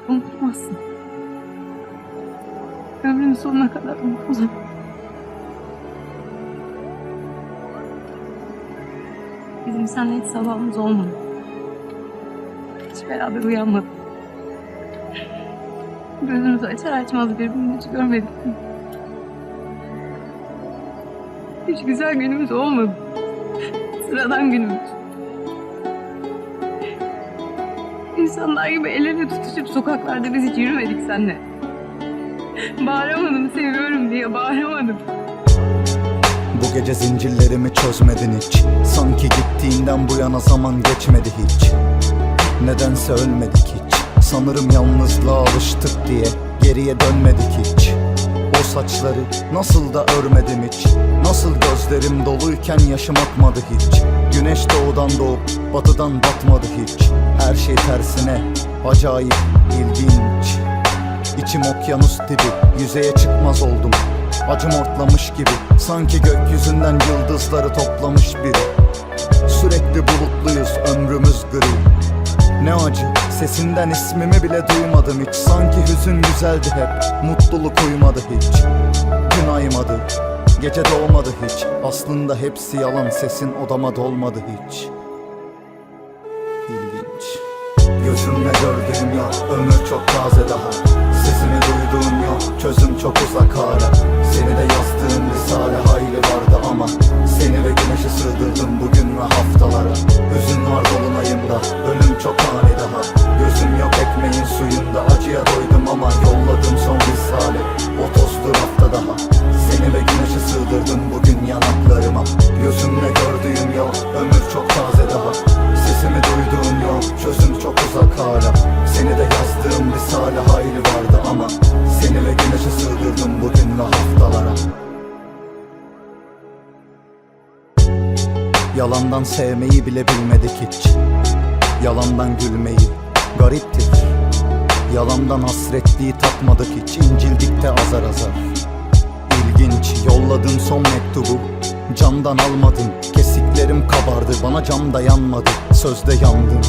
Unutmazsın. Ömrünün sonuna kadar unutmazsın. Bizim seninle hiç sabahımız olmadı. Hiç beraber uyanmadık. Gözümüzü açar açmaz birbirimizi hiç görmedik. Hiç güzel günümüz olmadı. Sıradan günümüz. İnsanlar gibi el ele tutuşup sokaklarda biz hiç yürümedik seninle. Bağıramadım seviyorum diye, bağıramadım. Bu gece zincirlerimi çözmedin hiç. Sanki gittiğinden bu yana zaman geçmedi hiç. Nedense ölmedik hiç. Sanırım yalnızlığa alıştık diye geriye dönmedik hiç. O saçları nasıl da örmedim hiç. Nasıl gözlerim doluyken yaşım akmadı hiç. Güneş doğudan doğup batıdan batmadı hiç. Her şey tersine acayip ilginç. İçim okyanus dibi, yüzeye çıkmaz oldum. Acım ortlamış gibi, sanki gökyüzünden yıldızları toplamış biri. Sürekli bulutluyuz, ömrümüz gri. Ne acı, sesinden ismimi bile duymadım hiç. Sanki hüzün güzeldi hep, mutluluk uymadı hiç. Gün aymadı, gece doğmadı hiç. Aslında hepsi yalan, sesin odama dolmadı hiç. İlginç. Gözümle gördüğüm yok, ömür çok taze daha. Sesimi duyduğum yok, çözüm çok uzak hala. Seni de yazdığım risale hayli vardı ama seni ve güneşi sığdırdım bugün ve haftalara. Hüzün var dolunayımda, ölüm çok ani daha. Gözüm yok ekmeğin suyunda, acıya doydum ama yolladım son risale. O tozlu rafta daha. Seni ve güneşi sığdırdım bugün yanaklarıma. Gözümle gördüğüm yok, ömür çok taze daha. Sesimi duyduğum yok, çözüm çok uzak hala. Seni de yazdığım risale hayli vardı ama seni ve güneşi sığdırdım bugün ve haftalara. Yalandan sevmeyi bile bilmedik hiç. Yalandan gülmeyi, gariptir. Yalandan hasretliği tatmadık hiç. İncildik de azar azar. İlginç, yolladığın son mektubu camdan almadın. Kesiklerim kabardı, bana cam dayanmadı. Sözde yandın,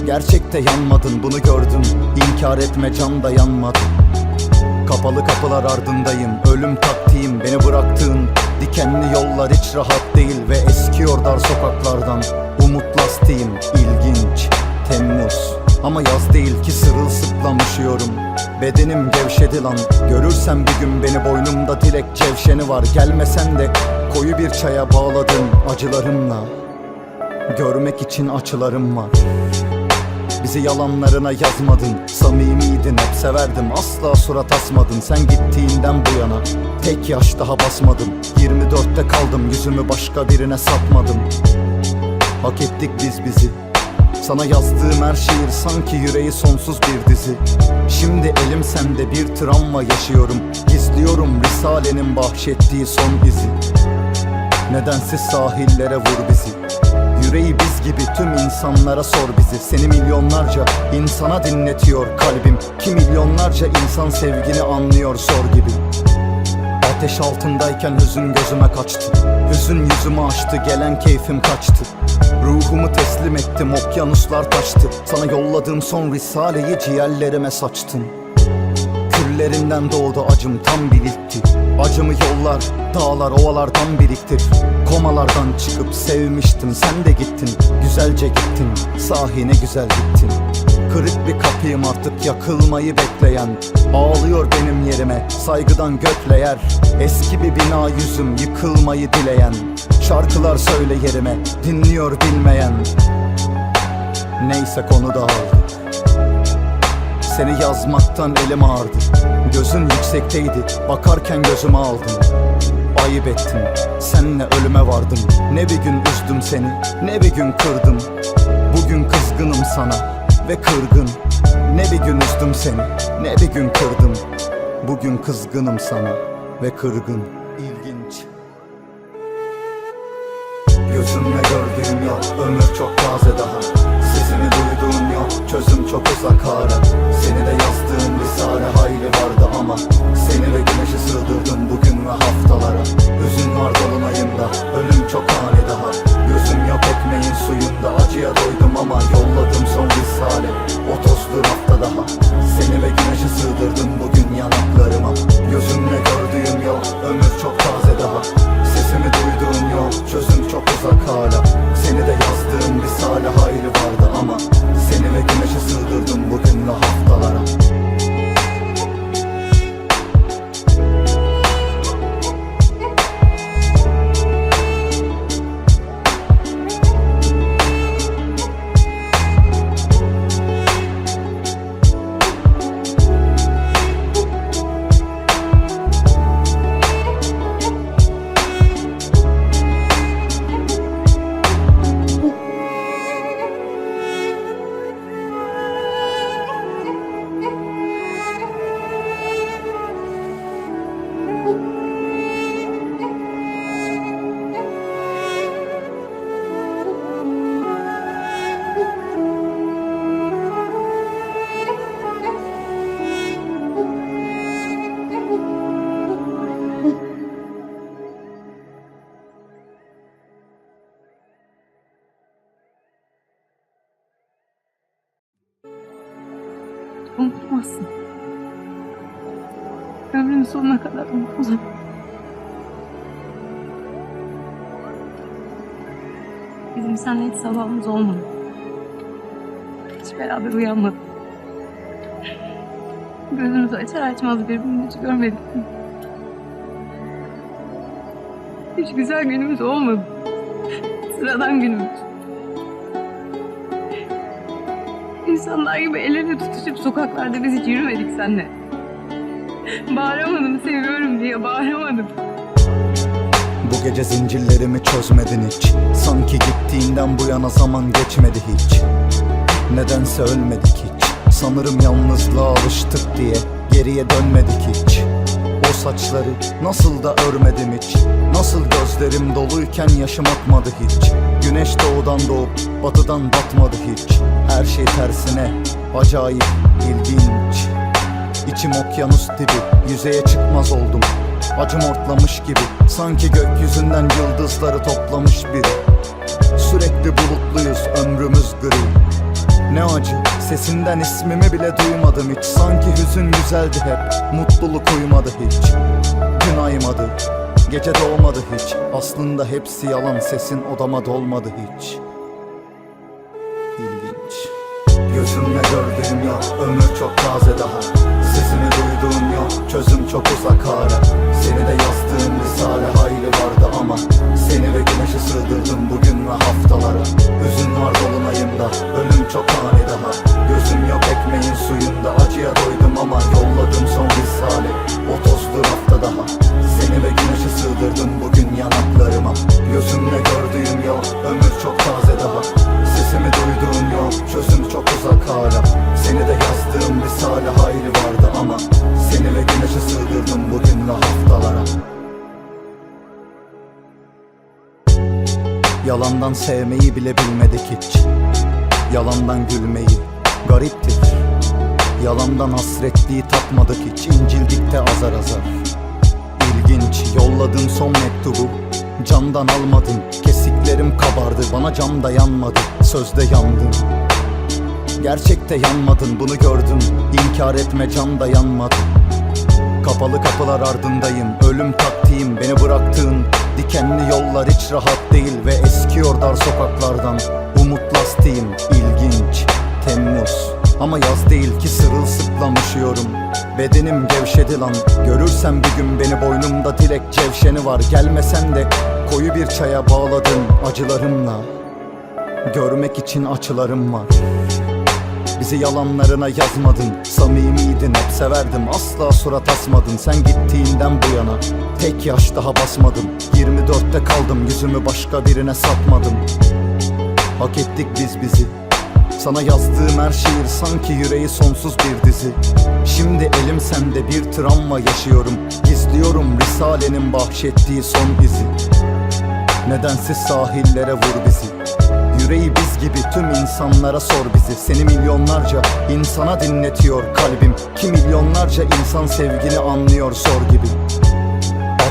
gerçekte yanmadın, bunu gördüm. İnkar etme, can dayanmadı. Kapalı kapılar ardındayım, ölüm taktiğim. Beni bıraktığın dikenli yollar hiç rahat değil ve eskiyor dar sokaklardan umut lastiğim. İlginç, Temmuz ama yaz değil ki, sırılsıklam üşüyorum. Bedenim gevşedi lan, görürsen bir gün beni, boynumda dilek cevşeni var. Gelmesen de koyu bir çaya bağladım acılarımla. Görmek için açılarım var. Bizi yalanlarına yazmadın, samimiydin, hep severdim, asla surat asmadın. Sen gittiğinden bu yana tek yaş daha basmadım. 24'te kaldım, yüzümü başka birine satmadım. Hak ettik biz bizi. Sana yazdığım her şiir sanki yüreği sonsuz bir dizi. Şimdi elim sende, bir travma yaşıyorum. Gizliyorum Risale'nin bahşettiği son izi. Nedensiz sahillere vur bizi. Yüreği biz gibi tüm insanlara sor bizi. Seni milyonlarca insana dinletiyor kalbim. Ki milyonlarca insan sevgini anlıyor sor gibi. Ateş altındayken hüzün gözüme kaçtı. Hüzün yüzümü açtı, gelen keyfim kaçtı. Ruhumu teslim ettim, okyanuslar taştı. Sana yolladığım son risaleyi ciğerlerime saçtın. Küllerinden doğdu acım, tam birikti. Acımı yollar, dağlar, ovalardan biriktir. Komalardan çıkıp sevmiştim, sen de gittin. Güzelce gittin, sahi ne güzel gittin. Kırık bir kapıyım artık, yakılmayı bekleyen. Ağlıyor benim yerime, saygıdan gökle yer. Eski bir bina yüzüm, yıkılmayı dileyen. Şarkılar söyle yerime, dinliyor bilmeyen. Neyse konu dağıldı. Seni yazmaktan elim ağrıdı. Gözün yüksekteydi, bakarken gözümü aldın. Ayıp ettin, senle ölüme vardım. Ne bir gün üzdüm seni, ne bir gün kırdım. Bugün kızgınım sana ve kırgın. Ne bir gün üzdüm seni, ne bir gün kırdım. Bugün kızgınım sana ve kırgın. İlginç. Gözümle gördüğüm yok, ömür çok taze daha. Sesini duyduğum yok, çözüm çok uzak hala. Seni de yazdığım risale hayli vardı ama seni ve güneşi sığdırdım bugün ve haftalara. Hüzün var dolunayımda, ölüm çok ani daha. Gözüm yok ekmeğin suyunda, acıya doydum ama yolladım son risale. O tozlu rafta daha. Unutmazsın. Ömrünün sonuna kadar unutmazsın. Bizim seninle hiç sabahımız olmadı. Hiç beraber uyanmadık. Gözümüzü açar açmaz birbirini hiç görmedik. Hiç güzel günümüz olmadı. Sıradan günümüz. İnsanlar gibi el ele tutuşup sokaklarda biz hiç yürümedik seninle. Bağıramadım seviyorum diye bağıramadım. Bu gece zincirlerimi çözmedin hiç. Sanki gittiğinden bu yana zaman geçmedi hiç. Nedense ölmedik hiç. Sanırım yalnızlığa alıştık diye geriye dönmedik hiç. O saçları nasıl da örmedim hiç. Nasıl gözlerim doluyken yaşım akmadı hiç. Güneş doğudan doğup batıdan batmadı hiç. Her şey tersine acayip ilginç. İçim okyanus dibi, yüzeye çıkmaz oldum. Acım ortlamış gibi, sanki gökyüzünden yıldızları toplamış biri. Sürekli bulutluyuz, ömrümüz gri. Ne acı, sesinden ismimi bile duymadım hiç. Sanki hüzün güzeldi hep, mutluluk uymadı hiç. Gün aymadı, gece doğmadı hiç. Aslında hepsi yalan, sesin odama dolmadı hiç. İlginç. Gözümle gördüğüm yok, ömür çok taze daha. Sesini duyduğum yok, çözüm çok uzak hala. Seni de yazdığım risale hayli vardı ama seni ve güneşi sığdırdım bugün ve haftalara. Hüzün var dolunayımda, ölüm çok ani daha. Gözüm yok ekmeğin suyunda, acıya doydum ama yolladım son risale. O tozlu hafta daha. Seni ve güneşi sığdırdım bugün yanaklarıma. Gözümle gördüğüm yok, ömür çok taze daha. Sesimi duyduğum yok, çözüm çok uzak hala. Seni de yazdığım risale hayli vardı ama seni ve güneşi sığdırdım bugün ve haftalara. Yalandan sevmeyi bile bilmedik hiç. Yalandan gülmeyi, gariptir. Yalandan hasretliği tatmadık hiç. İncildik de azar azar. İlginç, yolladığım son mektubu camdan almadın. Kesiklerim kabardı, bana cam da yanmadı. Sözde yandın, gerçekte yanmadın, bunu gördüm. İnkar etme, can da yanmadı. Kapalı kapılar ardındayım, ölüm taktiğim. Beni bıraktığın dikenli yollar hiç rahat değil ve eskiyor dar sokaklardan umut lastiğim. İlginç, Temmuz ama yaz değil ki, sırılsıklam üşüyorum. Bedenim gevşedi lan, görürsen bir gün beni, boynumda dilek cevşeni var. Gelmesen de koyu bir çaya bağladın acılarımla. Görmek için açılarım var. Bizi yalanlarına yazmadın, samimiydin, hep severdim, asla surat asmadın. Sen gittiğinden bu yana tek yaş daha basmadım. 24'te kaldım, yüzümü başka birine satmadım. Hak ettik biz bizi. Sana yazdığım her şiir sanki yüreği sonsuz bir dizi. Şimdi elim sende, bir travma yaşıyorum. Gizliyorum risalenin bahşettiği son izi. Nedensiz sahillere vur bizi. Yüreği biz gibi tüm insanlara sor bizi. Seni milyonlarca insana dinletiyor kalbim. Ki milyonlarca insan sevgini anlıyor sor gibi.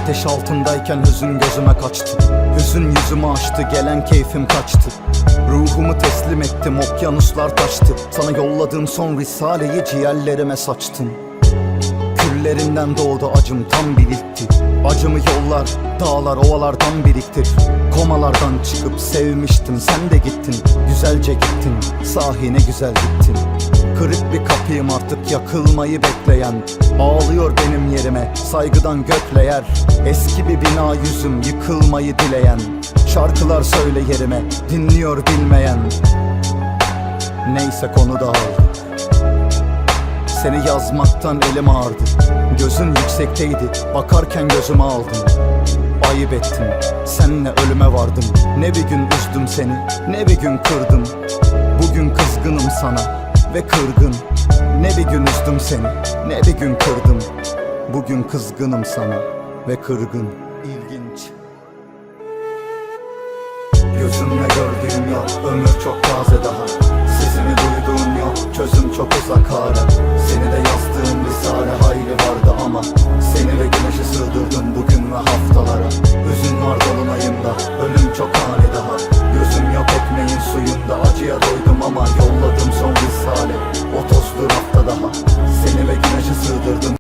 Ateş altındayken hüzün gözüme kaçtı. Hüzün yüzümü açtı, gelen keyfim kaçtı. Ruhumu teslim ettim, okyanuslar taştı. Sana yolladığım son risaleyi ciğerlerime saçtım. Küllerinden doğdu acım, tam birikti. Acımı yollar, dağlar, ovalardan biriktir. Komalardan çıkıp sevmiştim, sen de gittin. Güzelce gittin, sahi ne güzel gittin. Kırık bir kapıyım artık, yakılmayı bekleyen. Ağlıyor benim yerime, saygıdan gökle yer. Eski bir bina yüzüm, yıkılmayı dileyen. Şarkılar söyle yerime, dinliyor bilmeyen. Neyse konu dağıldı. Seni yazmaktan elim ağrıdı. Gözün yüksekteydi, bakarken gözümü aldın. Ayıp ettim, seninle ölüme vardım. Ne bir gün üzdüm seni, ne bir gün kırdım. Bugün kızgınım sana ve kırgın. Ne bir gün üzdüm seni, ne bir gün kırdım. Bugün kızgınım sana ve kırgın. İlginç. Gözümle gördüğüm yok, ömür çok taze daha. Sesini duyduğum yok, çözüm çok uzak hala. Seni de yazdığım risale hayli vardı ama seni ve güneşi sığdırdım bugün ve haftalara. Hüzün var dolunayımda, ölüm çok ani daha. Gözüm yok ekmeğin suyunda, acıya doydum ama yolladım son risale. O tozlu rafta daha. Seni ve güneşe sığdırdım